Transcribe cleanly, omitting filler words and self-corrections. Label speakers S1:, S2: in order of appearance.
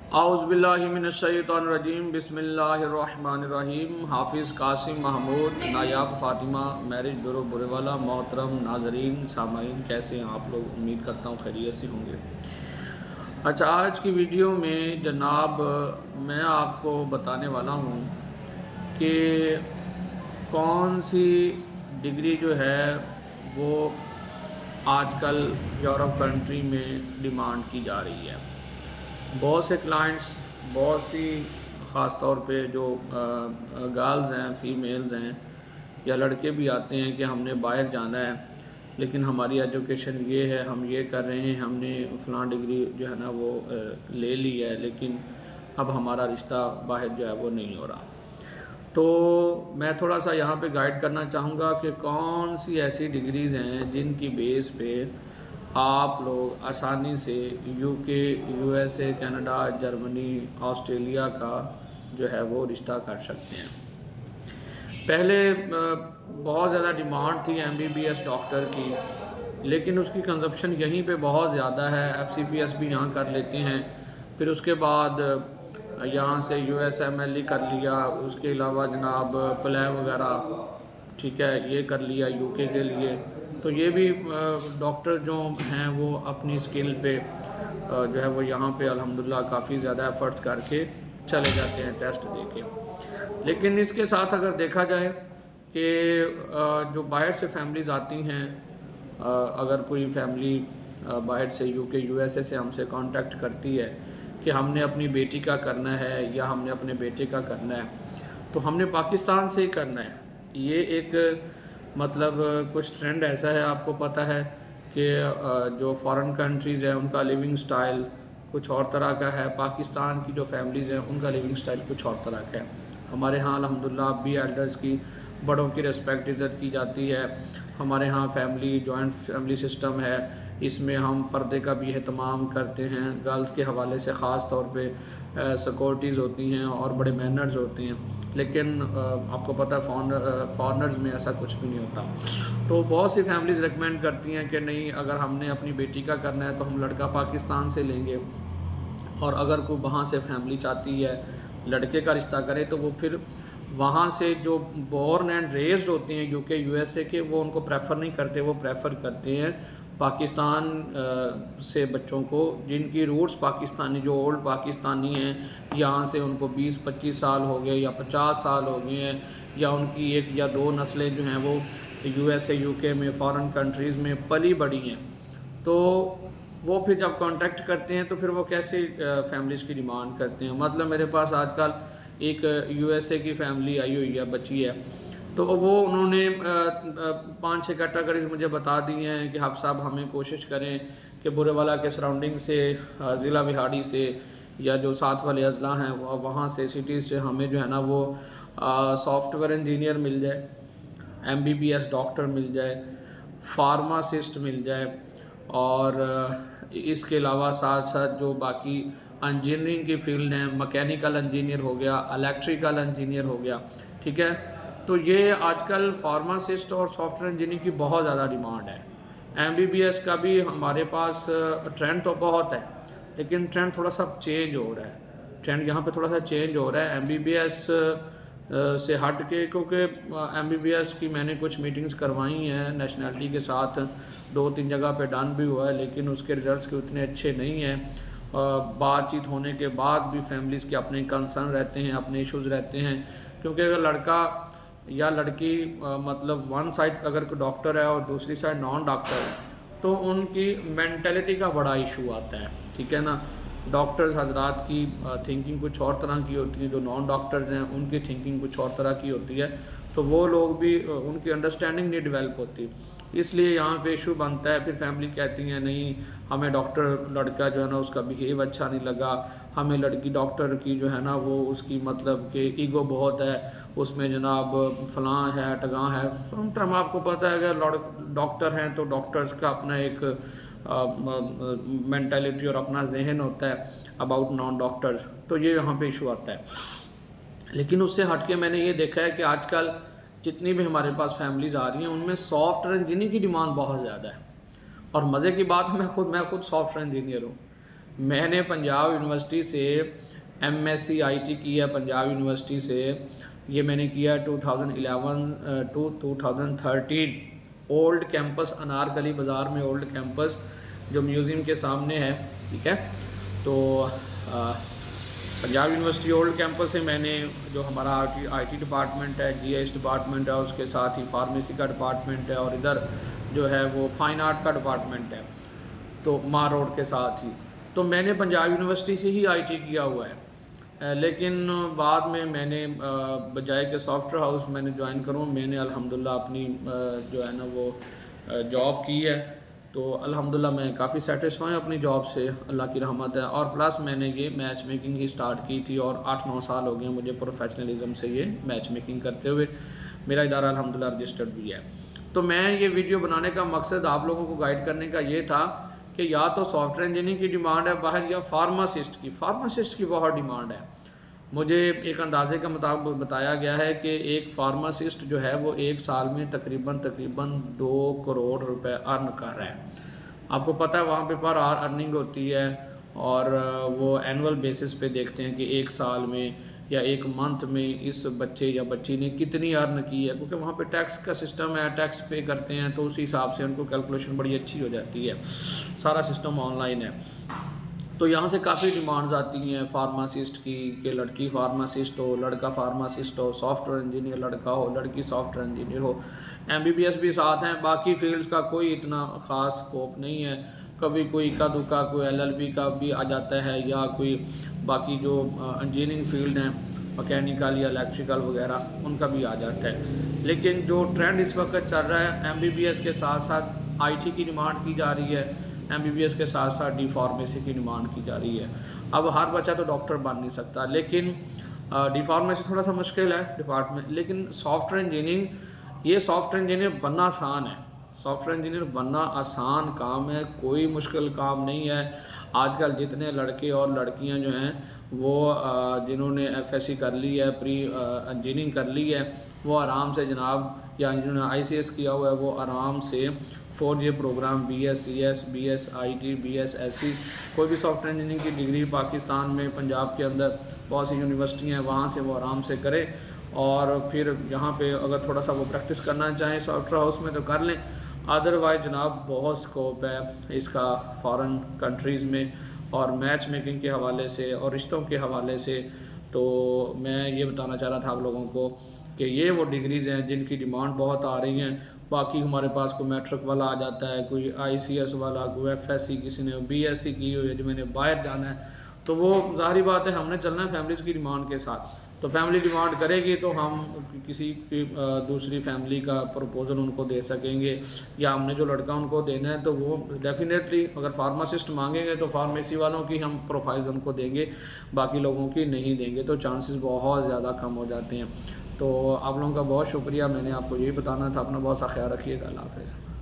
S1: आउज़ुबिल्लाहिमिनश्शैतानिर्रजीम बिस्मिल्लाहिर्रहमानिर्रहीम। हाफिज़ कासिम महमूद, नायाब Fatima marriage bureau Burewala. मोहतरम नाजरीन सामाईन, कैसे हैं आप लोग? उम्मीद करता हूँ खैरियत से होंगे। अच्छा, आज की वीडियो में जनाब मैं आपको बताने वाला हूँ कि कौन सी डिग्री जो है वो आजकल यूरोप कंट्री में डिमांड की जा रही है। बहुत से क्लाइंट्स, बहुत सी ख़ास तौर पे जो गर्ल्स हैं, फीमेल्स हैं या लड़के भी आते हैं कि हमने बाहर जाना है, लेकिन हमारी एजुकेशन ये है, हम ये कर रहे हैं, हमने फ़लाँ डिग्री जो है ना वो ले ली है, लेकिन अब हमारा रिश्ता बाहर जो है वो नहीं हो रहा। तो मैं थोड़ा सा यहाँ पे गाइड करना चाहूँगा कि कौन सी ऐसी डिग्रीज़ हैं जिनकी बेस पे आप लोग आसानी से UK, USA, Canada, Germany, Australia का जो है वो रिश्ता कर सकते हैं। पहले बहुत ज़्यादा डिमांड थी एमबीबीएस डॉक्टर की, लेकिन उसकी कंजप्शन यहीं पे बहुत ज़्यादा है। एफसीपीएस भी यहाँ कर लेते हैं, फिर उसके बाद यहाँ से यूएसएमएलई कर लिया, उसके अलावा जनाब प्ले वगैरह, ठीक है, ये कर लिया यूके के लिए। तो ये भी डॉक्टर जो हैं वो अपनी स्किल पे जो है वो यहाँ पे अल्हम्दुलिल्लाह काफ़ी ज़्यादा एफ़र्ट्स करके चले जाते हैं टेस्ट दे के। लेकिन इसके साथ अगर देखा जाए कि जो बाहर से फैमिलीज़ आती हैं, अगर कोई फैमिली बाहर से यूके, यूएसए से हमसे कांटेक्ट करती है कि हमने अपनी बेटी का करना है या हमने अपने बेटे का करना है, तो हमने पाकिस्तान से ही करना है। ये एक मतलब कुछ ट्रेंड ऐसा है, आपको पता है कि जो फॉरेन कंट्रीज़ हैं उनका लिविंग स्टाइल कुछ और तरह का है, पाकिस्तान की जो फैमिलीज़ हैं उनका लिविंग स्टाइल कुछ और तरह का है। हमारे यहाँ अल्हम्दुलिल्लाह अब भी एल्डर्स की, बड़ों की रिस्पेक्ट इज़्ज़त की जाती है। हमारे यहाँ फैमिली जॉइंट फैमिली सिस्टम है, इसमें हम पर्दे का भी एहतमाम करते हैं। गर्ल्स के हवाले से ख़ास तौर पे सिक्योरिटीज़ होती हैं और बड़े मैनर्स होते हैं, लेकिन आपको पता है फॉरेनर्स में ऐसा कुछ भी नहीं होता। तो बहुत सी फैमिलीज़ रिकमेंड करती हैं कि नहीं, अगर हमने अपनी बेटी का करना है तो हम लड़का पाकिस्तान से लेंगे, और अगर कोई वहाँ से फैमिली चाहती है लड़के का रिश्ता करे तो वो फिर वहाँ से जो बोर्न एंड रेज्ड होते हैं यूके, यूएसए के, वो उनको प्रेफर नहीं करते, वो प्रेफर करते हैं पाकिस्तान से बच्चों को जिनकी रूट्स पाकिस्तानी, जो ओल्ड पाकिस्तानी हैं, यहाँ से उनको 20-25 साल हो गए या 50 साल हो गए हैं, या उनकी एक या दो नस्लें जो हैं वो यूएसए, यूके में, फॉरेन कंट्रीज़ में पली बड़ी हैं। तो वो फिर जब कांटेक्ट करते हैं तो फिर वो कैसे फैमिलीज़ की डिमांड करते हैं। मतलब मेरे पास आजकल एक यूएसए की फैमिली आई हुई है, बच्ची है, तो वो उन्होंने 5-6 कैटेगरीज मुझे बता दी हैं कि हाफ़ साहब हमें कोशिश करें कि बुरेवाला के सराउंडिंग से, ज़िला बिहाड़ी से या जो साथ वाले अजला हैं वहाँ से, सिटीज़ से हमें जो है ना वो सॉफ्टवेयर इंजीनियर मिल जाए, एमबीबीएस डॉक्टर मिल जाए, फार्मासिस्ट मिल जाए, और इसके अलावा साथ साथ जो बाकी इंजीनियरिंग की फील्ड हैं, मैकेनिकल इंजीनियर हो गया, इलेक्ट्रिकल इंजीनियर हो गया, ठीक है। तो ये आजकल फार्मासिस्ट और सॉफ्टवेयर इंजीनियरिंग की बहुत ज़्यादा डिमांड है। एमबीबीएस का भी हमारे पास ट्रेंड तो बहुत है, लेकिन ट्रेंड थोड़ा सा चेंज हो रहा है। ट्रेंड यहाँ पे थोड़ा सा चेंज हो रहा है एमबीबीएस से हट के, क्योंकि एमबीबीएस की मैंने कुछ मीटिंग्स करवाई हैं नेशनैलिटी के साथ, 2-3 जगह पे डन भी हुआ है, लेकिन उसके रिजल्ट्स के उतने अच्छे नहीं हैं। बातचीत होने के बाद भी फैमिलीज़ के अपने कंसर्न रहते हैं, अपने इश्यूज़ रहते हैं, क्योंकि अगर लड़का या लड़की मतलब वन साइड अगर कोई डॉक्टर है और दूसरी साइड नॉन डॉक्टर है, तो उनकी मेंटेलिटी का बड़ा इशू आता है, ठीक है ना। डॉक्टर्स हजरात की थिंकिंग कुछ और तरह की होती है, जो नॉन डॉक्टर्स हैं उनकी थिंकिंग कुछ और तरह की होती है, तो वो लोग भी उनकी अंडरस्टैंडिंग नहीं डेवलप होती, इसलिए यहाँ पे इशू बनता है। फिर फैमिली कहती है नहीं, हमें डॉक्टर लड़का जो है ना उसका बिहेव अच्छा नहीं लगा, हमें लड़की डॉक्टर की जो है ना वो उसकी मतलब कि ईगो बहुत है, उसमें जनाब फलां है, टगां है। समटाइम आपको पता है अगर डॉक्टर हैं तो डॉक्टर्स का अपना एक मेंटालिटी और अपना जहन होता है अबाउट नॉन डॉक्टर्स, तो ये यहाँ पे इशू आता है। लेकिन उससे हट के मैंने ये देखा है कि आजकल जितनी भी हमारे पास फैमिलीज़ आ रही हैं उनमें सॉफ्टवेयर इंजीनियरिंग की डिमांड बहुत ज़्यादा है। और मज़े की बात, मैं खुद सॉफ्टवेयर इंजीनियर हूँ। मैंने पंजाब यूनिवर्सिटी से MSc IT की है पंजाब यूनिवर्सिटी से। ये मैंने किया 2011 टू 2013 ओल्ड कैंपस, अनारकली बाज़ार में ओल्ड कैंपस जो म्यूज़ियम के सामने है, ठीक है। तो पंजाब यूनिवर्सिटी ओल्ड कैंपस से मैंने जो हमारा IT डिपार्टमेंट है, GIS डिपार्टमेंट है, उसके साथ ही फार्मेसी का डिपार्टमेंट है, और इधर जो है वो फ़ाइन आर्ट का डिपार्टमेंट है, तो मार रोड के साथ ही। तो मैंने पंजाब यूनिवर्सिटी से ही IT किया हुआ है। लेकिन बाद में मैंने बजाय के सॉफ्टवेयर हाउस मैंने ज्वाइन करूँ, मैंने अल्हम्दुलिल्लाह अपनी जो है ना वो जॉब की है। तो अल्हम्दुलिल्लाह मैं काफ़ी सेटिस्फाई हूँ अपनी जॉब से, अल्लाह की रहमत है। और प्लस मैंने ये मैच मेकिंग ही स्टार्ट की थी और 8-9 साल हो गए मुझे प्रोफेशनलिज्म से ये मैच मेकिंग करते हुए। मेरा इदारा अल्हम्दुलिल्लाह रजिस्टर्ड भी है। तो मैं ये वीडियो बनाने का मकसद आप लोगों को गाइड करने का ये था कि या तो सॉफ्टवेयर इंजीनियरिंग की डिमांड है बाहर, या फार्मासिस्ट की बहुत डिमांड है। मुझे एक अंदाजे के मुताबिक बताया गया है कि एक फार्मासिस्ट जो है वो एक साल में तकरीबन 2 करोड़ रुपए अर्न कर रहा है। आपको पता है वहाँ पे पर आवर अर्निंग होती है, और वो एनुअल बेसिस पे देखते हैं कि एक साल में या एक मंथ में इस बच्चे या बच्ची ने कितनी अर्न की है, क्योंकि वहाँ पे टैक्स का सिस्टम है, टैक्स पे करते हैं, तो उसी हिसाब से उनको कैलकुलेशन बड़ी अच्छी हो जाती है। सारा सिस्टम ऑनलाइन है। तो यहाँ से काफ़ी डिमांड्स आती हैं फार्मासिस्ट की, कि लड़की फार्मासिस्ट हो, लड़का फार्मासिस्ट हो, सॉफ्टवेयर इंजीनियर लड़का हो, लड़की सॉफ्टवेयर इंजीनियर हो, MBBS भी साथ हैं। बाकी फील्ड्स का कोई इतना ख़ास स्कोप नहीं है। कभी कोई इक्का दुक्का कोई LLB का भी आ जाता है, या कोई बाकी जो इंजीनियरिंग फील्ड हैं मैकेनिकल या इलेक्ट्रिकल वगैरह, उनका भी आ जाता है। लेकिन जो ट्रेंड इस वक्त चल रहा है, MBBS के साथ साथ IT की डिमांड की जा रही है, MBBS के साथ साथ D फार्मेसी की डिमांड की जा रही है। अब हर बच्चा तो डॉक्टर बन नहीं सकता, लेकिन D फार्मेसी थोड़ा सा मुश्किल है डिपार्टमेंट। लेकिन सॉफ्टवेयर इंजीनियरिंग, ये सॉफ्टवेयर इंजीनियर बनना आसान है। सॉफ्टवेयर इंजीनियर बनना आसान काम है, कोई मुश्किल काम नहीं है। आजकल जितने लड़के और लड़कियां जो हैं वो जिन्होंने FSC कर ली है, प्री इंजीनियरिंग कर ली है, वो आराम से जनाब, या जिन्होंने ICS किया हुआ है, वो आराम से 4G programme BS CS BS IT BS SC कोई भी सॉफ्टवेयर इंजीनियरिंग की डिग्री पाकिस्तान में पंजाब के अंदर बहुत सी यूनिवर्सिटी हैं, वहाँ से वो आराम से करें। और फिर यहाँ पे अगर थोड़ा सा वो प्रैक्टिस करना चाहें सॉफ्टवेयर हाउस में तो कर लें। अदरवाइज जनाब बहुत स्कोप है इसका फॉरेन कंट्रीज़ में, और मैच मेकिंग के हवाले से और रिश्तों के हवाले से। तो मैं ये बताना चाह रहा था आप लोगों को कि ये वो डिग्रीज़ हैं जिनकी डिमांड बहुत आ रही हैं। बाकी हमारे पास कोई मैट्रिक वाला आ जाता है, कोई ICS वाला, कोई FSC, किसी ने BSc की हुई है जो मैंने बाहर जाना है, तो वो ज़ाहिर बात है हमने चलना है फैमिलीज़ की डिमांड के साथ। तो फैमिली डिमांड करेगी तो हम किसी की दूसरी फैमिली का प्रपोज़ल उनको दे सकेंगे, या हमने जो लड़का उनको देना है तो वो डेफिनेटली अगर फार्मासिस्ट मांगेंगे तो फार्मेसी वालों की हम प्रोफाइल्स उनको देंगे, बाकी लोगों की नहीं देंगे। तो चांसेस बहुत ज़्यादा कम हो जाते हैं। तो आप लोगों का बहुत शुक्रिया, मैंने आपको यही बताना था। अपना बहुत सा ख्याल रखिएगा। अल्लाह हाफ़िज़।